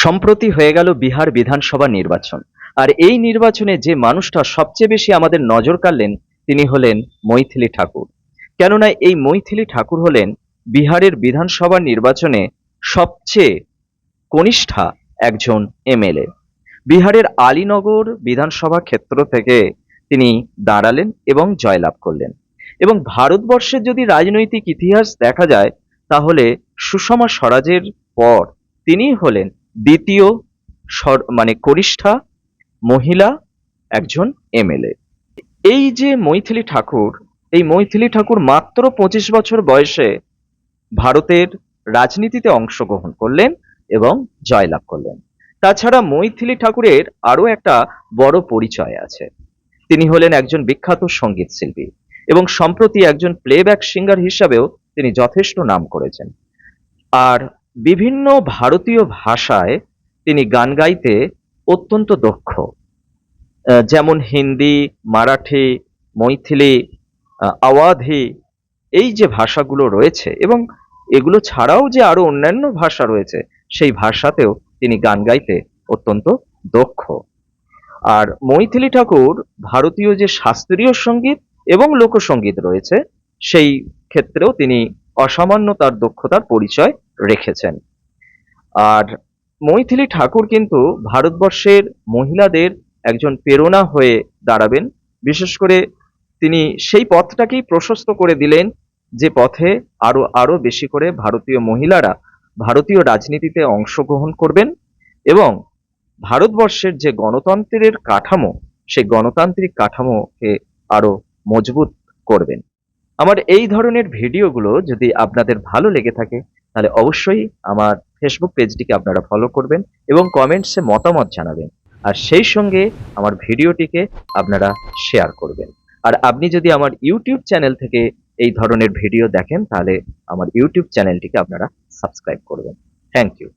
সম্প্রতি হয়ে গেল বিহার বিধানসভা নির্বাচন। আর এই নির্বাচনে যে মানুষটা সবচেয়ে বেশি আমাদের নজর কাড়লেন তিনি হলেন মৈথিলী ঠাকুর। কেননা এই মৈথিলী ঠাকুর হলেন বিহারের বিধানসভা নির্বাচনে সবচেয়ে কনিষ্ঠা একজন এমএলএ। বিহারের আলীনগর বিধানসভা ক্ষেত্র থেকে তিনি দাঁড়ালেন এবং জয়লাভ করলেন। এবং ভারতবর্ষের যদি রাজনৈতিক ইতিহাস দেখা যায় তাহলে সুষমা স্বরাজের পর তিনিই হলেন দ্বিতীয় কনিষ্ঠা মহিলা একজন এমএলএ। এই যে মৈথিলী ঠাকুর, এই মৈথিলী ঠাকুর মাত্র 25 বছর বয়সে ভারতের রাজনীতিতে অংশগ্রহণ করলেন এবং জয়লাভ করলেন। তাছাড়া মৈথিলী ঠাকুরের আরো একটা বড় পরিচয় আছে। তিনি হলেন একজন বিখ্যাত সঙ্গীত শিল্পী এবং সম্প্রতি একজন প্লেব্যাক সিঙ্গার হিসাবেও তিনি যথেষ্ট নাম করেছেন। আর বিভিন্ন ভারতীয় ভাষায় তিনি গান গাইতে অত্যন্ত দক্ষ। যেমন হিন্দি, মারাঠি, মৈথিলি, আওয়াধি, এই যে ভাষাগুলো রয়েছে এবং এগুলো ছাড়াও যে আরো অন্যান্য ভাষা রয়েছে সেই ভাষাতেও তিনি গান গাইতে অত্যন্ত দক্ষ। আর মৈথিলী ঠাকুর ভারতীয় যে শাস্ত্রীয় সঙ্গীত এবং লোকসঙ্গীত রয়েছে সেই ক্ষেত্রেও তিনি অসামান্য তার দক্ষতার পরিচয় রেখেছেন। আর মৈথিলী ঠাকুর কিন্তু ভারতবর্ষের মহিলাদের একজন প্রেরণা হয়ে দাঁড়াবেন। বিশেষ করে তিনি সেই পথটাকেই প্রশস্ত করে দিলেন যে পথে আরো বেশি করে ভারতীয় মহিলারা ভারতীয় রাজনীতিতে অংশগ্রহণ করবেন এবং ভারতবর্ষের যে গণতন্ত্রের কাঠামো সেই গণতান্ত্রিক কাঠামোকে আরো মজবুত করবেন। আমার এই ধরনের ভিডিওগুলো যদি আপনাদের ভালো লেগে থাকে তাহলে অবশ্যই আমার ফেসবুক পেজটিকে আপনারা ফলো করবেন এবং কমেন্টসে মতামত জানাবেন। আর সেই সঙ্গে আমার ভিডিওটিকে আপনারা শেয়ার করবেন। আর আপনি যদি আমার ইউটিউব চ্যানেল থেকে এই ধরনের ভিডিও দেখেন তাহলে আমার ইউটিউব চ্যানেলটিকে আপনারা সাবস্ক্রাইব করবেন। Thank you.